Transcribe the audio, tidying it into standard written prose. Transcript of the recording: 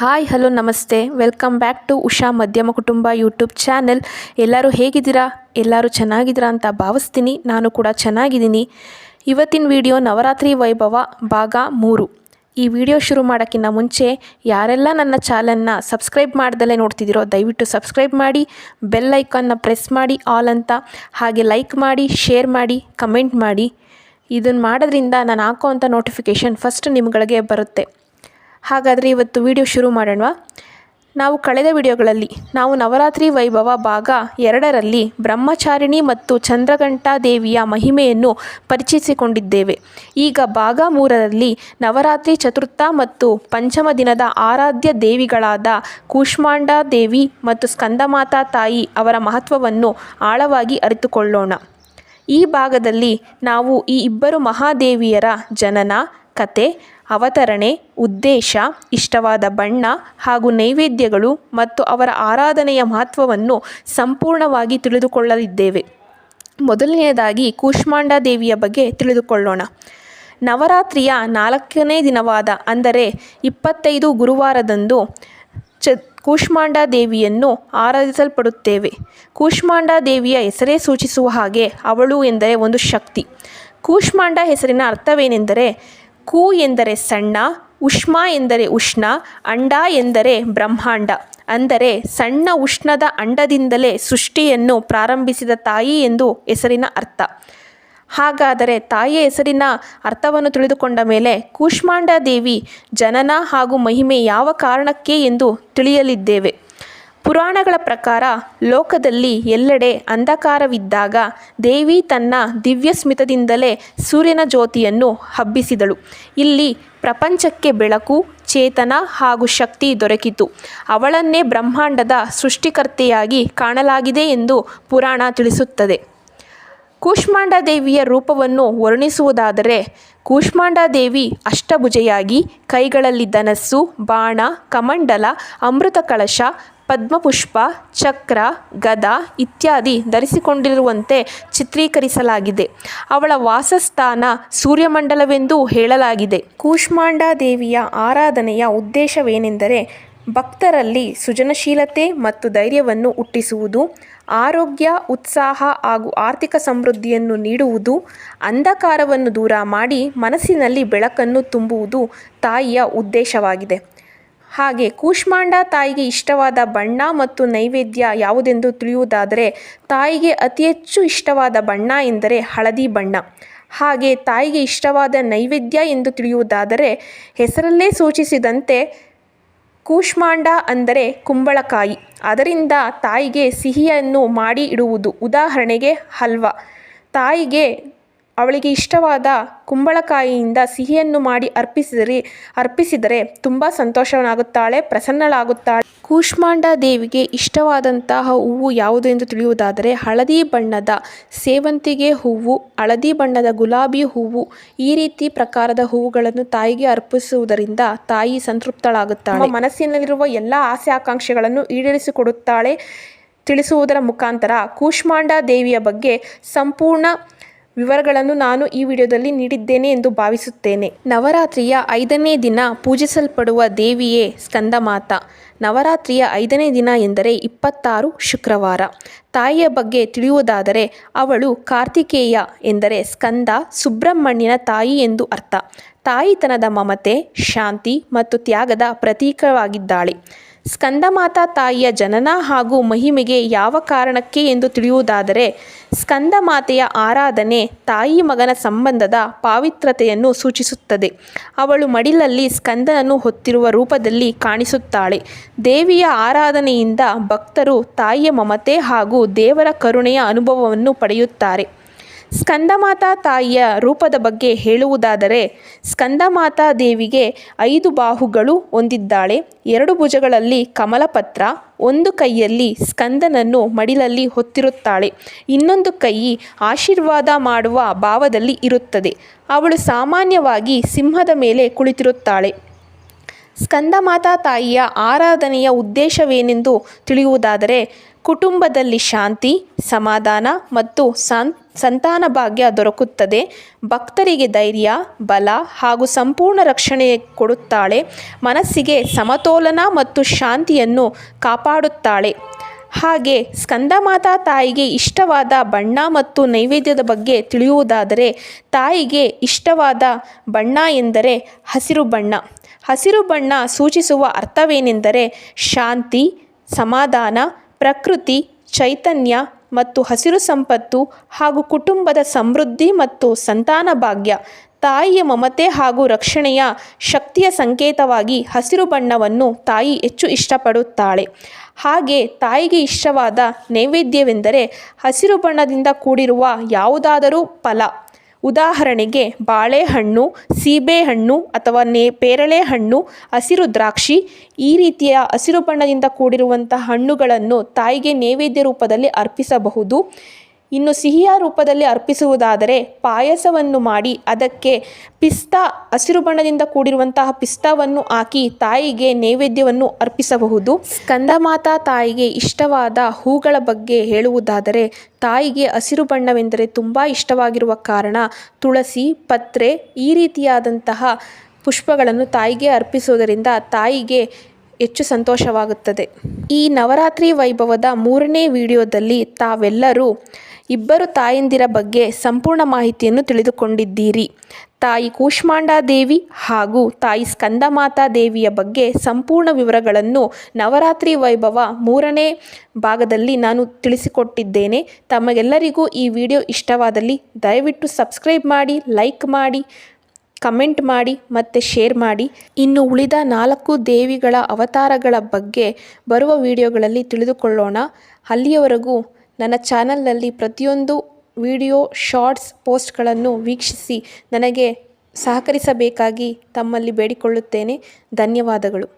Hi hello ನಮಸ್ತೆ welcome back to Usha ಮಧ್ಯಮ ಕುಟುಂಬ ಯೂಟ್ಯೂಬ್ ಚಾನೆಲ್. ಎಲ್ಲರೂ ಹೇಗಿದ್ದೀರಾ? ಎಲ್ಲರೂ ಚೆನ್ನಾಗಿದ್ದೀರಾ ಅಂತ ಭಾವಿಸ್ತೀನಿ. ನಾನು ಕೂಡ ಚೆನ್ನಾಗಿದ್ದೀನಿ. ಇವತ್ತಿನ ವಿಡಿಯೋ ನವರಾತ್ರಿ ವೈಭವ ಭಾಗ 3. ಈ ವಿಡಿಯೋ ಶುರು ಮಾಡೋಕ್ಕಿಂತ ಮುಂಚೆ ಯಾರೆಲ್ಲ ನನ್ನ ಚಾನಲ್ನ ಸಬ್ಸ್ಕ್ರೈಬ್ ಮಾಡ್ದಲೇ ನೋಡ್ತಿದ್ದೀರೋ ದಯವಿಟ್ಟು ಸಬ್ಸ್ಕ್ರೈಬ್ ಮಾಡಿ, ಬೆಲ್ ಐಕಾನ್ನ ಪ್ರೆಸ್ ಮಾಡಿ ಆಲ್ ಅಂತ, ಹಾಗೆ ಲೈಕ್ ಮಾಡಿ, ಶೇರ್ ಮಾಡಿ, ಕಮೆಂಟ್ ಮಾಡಿ. ಇದನ್ನು ಮಾಡೋದ್ರಿಂದ ನಾನು ಹಾಕೋವಂಥ ನೋಟಿಫಿಕೇಷನ್ ಫಸ್ಟ್ ನಿಮ್ಗಳಿಗೆ ಬರುತ್ತೆ. ಹಾಗಾದರೆ ಇವತ್ತು ವಿಡಿಯೋ ಶುರು ಮಾಡೋಣ. ನಾವು ಕಳೆದ ವಿಡಿಯೋಗಳಲ್ಲಿ ನಾವು ನವರಾತ್ರಿ ವೈಭವ ಭಾಗ 2ರಲ್ಲಿ ಬ್ರಹ್ಮಚಾರಿಣಿ ಮತ್ತು ಚಂದ್ರಘಂಟಾ ದೇವಿಯ ಮಹಿಮೆಯನ್ನು ಪರಿಚಯಿಸಿಕೊಂಡಿದ್ದೇವೆ. ಈಗ ಭಾಗ 3ರಲ್ಲಿ ನವರಾತ್ರಿ ಚತುರ್ಥ ಮತ್ತು ಪಂಚಮ ದಿನದ ಆರಾಧ್ಯ ದೇವಿಗಳಾದ ಕೂಷ್ಮಾಂಡಾ ದೇವಿ ಮತ್ತು ಸ್ಕಂದಮಾತಾ ತಾಯಿ ಅವರ ಮಹತ್ವವನ್ನು ಆಳವಾಗಿ ಅರಿತುಕೊಳ್ಳೋಣ. ಈ ಭಾಗದಲ್ಲಿ ನಾವು ಈ ಇಬ್ಬರು ಮಹಾದೇವಿಯರ ಜನನ, ಕತೆ, ಅವತರಣೆ, ಉದ್ದೇಶ, ಇಷ್ಟವಾದ ಬಣ್ಣ ಹಾಗೂ ನೈವೇದ್ಯಗಳು ಮತ್ತು ಅವರ ಆರಾಧನೆಯ ಮಹತ್ವವನ್ನು ಸಂಪೂರ್ಣವಾಗಿ ತಿಳಿದುಕೊಳ್ಳಲಿದ್ದೇವೆ. ಮೊದಲನೆಯದಾಗಿ ಕೂಷ್ಮಾಂಡಾ ದೇವಿಯ ಬಗ್ಗೆ ತಿಳಿದುಕೊಳ್ಳೋಣ. ನವರಾತ್ರಿಯ 4ನೇ ದಿನವಾದ ಅಂದರೆ 25 ಗುರುವಾರದಂದು ಕೂಷ್ಮಾಂಡಾ ದೇವಿಯನ್ನು ಆರಾಧಿಸಲ್ಪಡುತ್ತೇವೆ. ಕೂಷ್ಮಾಂಡಾ ದೇವಿಯ ಹೆಸರೇ ಸೂಚಿಸುವ ಹಾಗೆ ಅವಳು ಎಂದರೆ ಒಂದು ಶಕ್ತಿ. ಕೂಷ್ಮಾಂಡಾ ಹೆಸರಿನ ಅರ್ಥವೇನೆಂದರೆ ಕು ಎಂದರೆ ಸಣ್ಣ, ಉಷ್ಮ ಎಂದರೆ ಉಷ್ಣ, ಅಂಡ ಎಂದರೆ ಬ್ರಹ್ಮಾಂಡ, ಅಂದರೆ ಸಣ್ಣ ಉಷ್ಣದ ಅಂಡದಿಂದಲೇ ಸೃಷ್ಟಿಯನ್ನು ಪ್ರಾರಂಭಿಸಿದ ತಾಯಿ ಎಂದು ಹೆಸರಿನ ಅರ್ಥ. ಹಾಗಾದರೆ ತಾಯಿಯ ಹೆಸರಿನ ಅರ್ಥವನ್ನು ತಿಳಿದುಕೊಂಡ ಮೇಲೆ ಕೂಷ್ಮಾಂಡಾ ದೇವಿ ಜನನ ಹಾಗೂ ಮಹಿಮೆ ಯಾವ ಕಾರಣಕ್ಕೆ ಎಂದು ತಿಳಿಯಲಿದ್ದೇವೆ. ಪುರಾಣಗಳ ಪ್ರಕಾರ ಲೋಕದಲ್ಲಿ ಎಲ್ಲೆಡೆ ಅಂಧಕಾರವಿದ್ದಾಗ ದೇವಿ ತನ್ನ ದಿವ್ಯ ಸ್ಮಿತದಿಂದಲೇ ಸೂರ್ಯನ ಜ್ಯೋತಿಯನ್ನು ಹಬ್ಬಿಸಿದಳು. ಇಲ್ಲಿ ಪ್ರಪಂಚಕ್ಕೆ ಬೆಳಕು, ಚೇತನ ಹಾಗೂ ಶಕ್ತಿ ದೊರಕಿತು. ಅವಳನ್ನೇ ಬ್ರಹ್ಮಾಂಡದ ಸೃಷ್ಟಿಕರ್ತೆಯಾಗಿ ಕಾಣಲಾಗಿದೆ ಎಂದು ಪುರಾಣ ತಿಳಿಸುತ್ತದೆ. ಕೂಷ್ಮಾಂಡಾ ದೇವಿಯ ರೂಪವನ್ನು ವರ್ಣಿಸುವುದಾದರೆ ಕೂಷ್ಮಾಂಡಾ ದೇವಿ ಅಷ್ಟಭುಜೆಯಾಗಿ ಕೈಗಳಲ್ಲಿ ಧನಸ್ಸು, ಬಾಣ, ಕಮಂಡಲ, ಅಮೃತ ಕಳಶ, ಪದ್ಮಪುಷ್ಪ, ಚಕ್ರ, ಗದ ಇತ್ಯಾದಿ ಧರಿಸಿಕೊಂಡಿರುವಂತೆ ಚಿತ್ರೀಕರಿಸಲಾಗಿದೆ. ಅವಳ ವಾಸಸ್ಥಾನ ಸೂರ್ಯಮಂಡಲವೆಂದೂ ಹೇಳಲಾಗಿದೆ. ಕೂಷ್ಮಾಂಡಾ ದೇವಿಯ ಆರಾಧನೆಯ ಉದ್ದೇಶವೇನೆಂದರೆ ಭಕ್ತರಲ್ಲಿ ಸೃಜನಶೀಲತೆ ಮತ್ತು ಧೈರ್ಯವನ್ನು ಹುಟ್ಟಿಸುವುದು, ಆರೋಗ್ಯ, ಉತ್ಸಾಹ ಹಾಗೂ ಆರ್ಥಿಕ ಸಮೃದ್ಧಿಯನ್ನು ನೀಡುವುದು, ಅಂಧಕಾರವನ್ನು ದೂರ ಮಾಡಿ ಮನಸ್ಸಿನಲ್ಲಿ ಬೆಳಕನ್ನು ತುಂಬುವುದು ತಾಯಿಯ ಉದ್ದೇಶವಾಗಿದೆ. ಹಾಗೆ ಕೂಷ್ಮಾಂಡಾ ತಾಯಿಗೆ ಇಷ್ಟವಾದ ಬಣ್ಣ ಮತ್ತು ನೈವೇದ್ಯ ಯಾವುದೆಂದು ತಿಳಿಯುವುದಾದರೆ ತಾಯಿಗೆ ಅತಿ ಹೆಚ್ಚು ಇಷ್ಟವಾದ ಬಣ್ಣ ಎಂದರೆ ಹಳದಿ ಬಣ್ಣ. ಹಾಗೆ ತಾಯಿಗೆ ಇಷ್ಟವಾದ ನೈವೇದ್ಯ ಎಂದು ತಿಳಿಯುವುದಾದರೆ ಹೆಸರಲ್ಲೇ ಸೂಚಿಸಿದಂತೆ ಕೂಷ್ಮಾಂಡಾ ಅಂದರೆ ಕುಂಬಳಕಾಯಿ, ಅದರಿಂದ ತಾಯಿಗೆ ಸಿಹಿಯನ್ನು ಮಾಡಿ ಇಡುವುದು. ಉದಾಹರಣೆಗೆ ಹಲ್ವಾ. ತಾಯಿಗೆ ಅವಳಿಗೆ ಇಷ್ಟವಾದ ಕುಂಬಳಕಾಯಿಯಿಂದ ಸಿಹಿಯನ್ನು ಮಾಡಿ ಅರ್ಪಿಸಿದರೆ ತುಂಬ ಸಂತೋಷವಾಗುತ್ತಾಳೆ, ಪ್ರಸನ್ನಳಾಗುತ್ತಾಳೆ. ಕೂಷ್ಮಾಂಡಾ ದೇವಿಗೆ ಇಷ್ಟವಾದಂತಹ ಹೂವು ಯಾವುದು ಎಂದು ತಿಳಿಯುವುದಾದರೆ ಹಳದಿ ಬಣ್ಣದ ಸೇವಂತಿಗೆ ಹೂವು, ಹಳದಿ ಬಣ್ಣದ ಗುಲಾಬಿ ಹೂವು, ಈ ರೀತಿ ಪ್ರಕಾರದ ಹೂವುಗಳನ್ನು ತಾಯಿಗೆ ಅರ್ಪಿಸುವುದರಿಂದ ತಾಯಿ ಸಂತೃಪ್ತಳಾಗುತ್ತಾಳೆ. ಮನಸ್ಸಿನಲ್ಲಿರುವ ಎಲ್ಲ ಆಸೆ ಆಕಾಂಕ್ಷೆಗಳನ್ನು ಈಡೇರಿಸಿಕೊಡುತ್ತಾಳೆ. ತಿಳಿಸುವುದರ ಮುಖಾಂತರ ಕೂಷ್ಮಾಂಡಾ ದೇವಿಯ ಬಗ್ಗೆ ಸಂಪೂರ್ಣ ವಿವರಗಳನ್ನು ನಾನು ಈ ವಿಡಿಯೋದಲ್ಲಿ ನೀಡಿದ್ದೇನೆ ಎಂದು ಭಾವಿಸುತ್ತೇನೆ. ನವರಾತ್ರಿಯ 5ನೇ ದಿನ ಪೂಜಿಸಲ್ಪಡುವ ದೇವಿಯೇ ಸ್ಕಂದಮಾತಾ. ನವರಾತ್ರಿಯ 5ನೇ ದಿನ ಎಂದರೆ 26 ಶುಕ್ರವಾರ. ತಾಯಿಯ ಬಗ್ಗೆ ತಿಳಿಯುವುದಾದರೆ ಅವಳು ಕಾರ್ತಿಕೇಯ ಎಂದರೆ ಸ್ಕಂದ, ಸುಬ್ರಹ್ಮಣ್ಯನ ತಾಯಿ ಎಂದು ಅರ್ಥ. ತಾಯಿತನದ ಮಮತೆ, ಶಾಂತಿ ಮತ್ತು ತ್ಯಾಗದ ಪ್ರತೀಕವಾಗಿದ್ದಾಳೆ. ಸ್ಕಂದಮಾತಾ ತಾಯಿಯ ಜನನ ಹಾಗೂ ಮಹಿಮೆಗೆ ಯಾವ ಕಾರಣಕ್ಕೆ ಎಂದು ತಿಳಿಯುವುದಾದರೆ ಸ್ಕಂದಮಾತೆಯ ಆರಾಧನೆ ತಾಯಿ ಮಗನ ಸಂಬಂಧದ ಪಾವಿತ್ರತೆಯನ್ನು ಸೂಚಿಸುತ್ತದೆ. ಅವಳು ಮಡಿಲಲ್ಲಿ ಸ್ಕಂದನನ್ನು ಹೊತ್ತಿರುವ ರೂಪದಲ್ಲಿ ಕಾಣಿಸುತ್ತಾಳೆ. ದೇವಿಯ ಆರಾಧನೆಯಿಂದ ಭಕ್ತರು ತಾಯಿಯ ಮಮತೆ ಹಾಗೂ ದೇವರ ಕರುಣೆಯ ಅನುಭವವನ್ನು ಪಡೆಯುತ್ತಾರೆ. ಸ್ಕಂದಮಾತಾ ತಾಯಿಯ ರೂಪದ ಬಗ್ಗೆ ಹೇಳುವುದಾದರೆ ಸ್ಕಂದಮಾತಾ ದೇವಿಗೆ 5 ಬಾಹುಗಳು ಹೊಂದಿದ್ದಾಳೆ. 2 ಭುಜಗಳಲ್ಲಿ ಕಮಲಪತ್ರ, ಒಂದು ಕೈಯಲ್ಲಿ ಸ್ಕಂದನನ್ನು ಮಡಿಲಲ್ಲಿ ಹೊತ್ತಿರುತ್ತಾಳೆ, ಇನ್ನೊಂದು ಕೈ ಆಶೀರ್ವಾದ ಮಾಡುವ ಭಾವದಲ್ಲಿ ಇರುತ್ತದೆ. ಅವಳು ಸಾಮಾನ್ಯವಾಗಿ ಸಿಂಹದ ಮೇಲೆ ಕುಳಿತಿರುತ್ತಾಳೆ. ಸ್ಕಂದಮಾತಾ ತಾಯಿಯ ಆರಾಧನೆಯ ಉದ್ದೇಶವೇನೆಂದು ತಿಳಿಯುವುದಾದರೆ, ಕುಟುಂಬದಲ್ಲಿ ಶಾಂತಿ, ಸಮಾಧಾನ ಮತ್ತು ಸಂತಾನ ಭಾಗ್ಯ ದೊರಕುತ್ತದೆ. ಭಕ್ತರಿಗೆ ಧೈರ್ಯ, ಬಲ ಹಾಗೂ ಸಂಪೂರ್ಣ ರಕ್ಷಣೆ ಕೊಡುತ್ತಾಳೆ. ಮನಸ್ಸಿಗೆ ಸಮತೋಲನ ಮತ್ತು ಶಾಂತಿಯನ್ನು ಕಾಪಾಡುತ್ತಾಳೆ. ಹಾಗೆ ಸ್ಕಂದಮಾತಾ ತಾಯಿಗೆ ಇಷ್ಟವಾದ ಬಣ್ಣ ಮತ್ತು ನೈವೇದ್ಯದ ಬಗ್ಗೆ ತಿಳಿಯುವುದಾದರೆ, ತಾಯಿಗೆ ಇಷ್ಟವಾದ ಬಣ್ಣ ಎಂದರೆ ಹಸಿರು ಬಣ್ಣ. ಹಸಿರು ಬಣ್ಣ ಸೂಚಿಸುವ ಅರ್ಥವೇನೆಂದರೆ ಶಾಂತಿ, ಸಮಾಧಾನ, ಪ್ರಕೃತಿ, ಚೈತನ್ಯ ಮತ್ತು ಹಸಿರು ಸಂಪತ್ತು ಹಾಗೂ ಕುಟುಂಬದ ಸಮೃದ್ಧಿ ಮತ್ತು ಸಂತಾನ ಭಾಗ್ಯ. ತಾಯಿಯ ಮಮತೆ ಹಾಗೂ ರಕ್ಷಣೆಯ ಶಕ್ತಿಯ ಸಂಕೇತವಾಗಿ ಹಸಿರು ಬಣ್ಣವನ್ನು ತಾಯಿ ಹೆಚ್ಚು ಇಷ್ಟಪಡುತ್ತಾಳೆ. ಹಾಗೆ ತಾಯಿಗೆ ಇಷ್ಟವಾದ ನೈವೇದ್ಯವೆಂದರೆ ಹಸಿರು ಬಣ್ಣದಿಂದ ಕೂಡಿರುವ ಯಾವುದಾದರೂ ಫಲ, ಉದಾಹರಣೆಗೆ ಬಾಳೆಹಣ್ಣು, ಸೀಬೆಹಣ್ಣು ಅಥವಾ ಪೇರಳೆ ಹಣ್ಣು, ಹಸಿರು ದ್ರಾಕ್ಷಿ. ಈ ರೀತಿಯ ಹಸಿರು ಬಣ್ಣದಿಂದ ಕೂಡಿರುವಂಥ ಹಣ್ಣುಗಳನ್ನು ತಾಯಿಗೆ ನೈವೇದ್ಯ ರೂಪದಲ್ಲಿ ಅರ್ಪಿಸಬಹುದು. ಇನ್ನು ಸಿಹಿಯ ರೂಪದಲ್ಲಿ ಅರ್ಪಿಸುವುದಾದರೆ ಪಾಯಸವನ್ನು ಮಾಡಿ ಅದಕ್ಕೆ ಹಸಿರು ಬಣ್ಣದಿಂದ ಕೂಡಿರುವಂತಹ ಪಿಸ್ತಾವನ್ನು ಹಾಕಿ ತಾಯಿಗೆ ನೈವೇದ್ಯವನ್ನು ಅರ್ಪಿಸಬಹುದು. ಸ್ಕಂದಮಾತಾ ತಾಯಿಗೆ ಇಷ್ಟವಾದ ಹೂಗಳ ಬಗ್ಗೆ ಹೇಳುವುದಾದರೆ, ತಾಯಿಗೆ ಹಸಿರು ಬಣ್ಣವೆಂದರೆ ತುಂಬ ಇಷ್ಟವಾಗಿರುವ ಕಾರಣ ತುಳಸಿ, ಪತ್ರೆ ಈ ರೀತಿಯಾದಂತಹ ಪುಷ್ಪಗಳನ್ನು ತಾಯಿಗೆ ಅರ್ಪಿಸುವುದರಿಂದ ತಾಯಿಗೆ ಹೆಚ್ಚು ಸಂತೋಷವಾಗುತ್ತದೆ. ಈ ನವರಾತ್ರಿ ವೈಭವದ 3ನೇ ವಿಡಿಯೋದಲ್ಲಿ ತಾವೆಲ್ಲರೂ ಇಬ್ಬರು ತಾಯಂದಿರ ಬಗ್ಗೆ ಸಂಪೂರ್ಣ ಮಾಹಿತಿಯನ್ನು ತಿಳಿದುಕೊಂಡಿದ್ದೀರಿ. ತಾಯಿ ಕೂಷ್ಮಾಂಡಾ ದೇವಿ ಹಾಗೂ ತಾಯಿ ಸ್ಕಂದಮಾತಾ ದೇವಿಯ ಬಗ್ಗೆ ಸಂಪೂರ್ಣ ವಿವರಗಳನ್ನು ನವರಾತ್ರಿ ವೈಭವ 3ನೇ ಭಾಗದಲ್ಲಿ ನಾನು ತಿಳಿಸಿಕೊಟ್ಟಿದ್ದೇನೆ. ತಮಗೆಲ್ಲರಿಗೂ ಈ ವಿಡಿಯೋ ಇಷ್ಟವಾದಲ್ಲಿ ದಯವಿಟ್ಟು ಸಬ್ಸ್ಕ್ರೈಬ್ ಮಾಡಿ, ಲೈಕ್ ಮಾಡಿ, ಕಮೆಂಟ್ ಮಾಡಿ ಮತ್ತು ಶೇರ್ ಮಾಡಿ. ಇನ್ನು ಉಳಿದ 4 ದೇವಿಗಳ ಅವತಾರಗಳ ಬಗ್ಗೆ ಬರುವ ವಿಡಿಯೋಗಳಲ್ಲಿ ತಿಳಿದುಕೊಳ್ಳೋಣ. ಅಲ್ಲಿಯವರೆಗೂ ನನ್ನ ಚಾನಲ್ನಲ್ಲಿ ಪ್ರತಿಯೊಂದು ವಿಡಿಯೋ, ಶಾರ್ಟ್ಸ್, ಪೋಸ್ಟ್ಗಳನ್ನು ವೀಕ್ಷಿಸಿ ನನಗೆ ಸಹಕರಿಸಬೇಕಾಗಿ ತಮ್ಮಲ್ಲಿ ಬೇಡಿಕೊಳ್ಳುತ್ತೇನೆ. ಧನ್ಯವಾದಗಳು.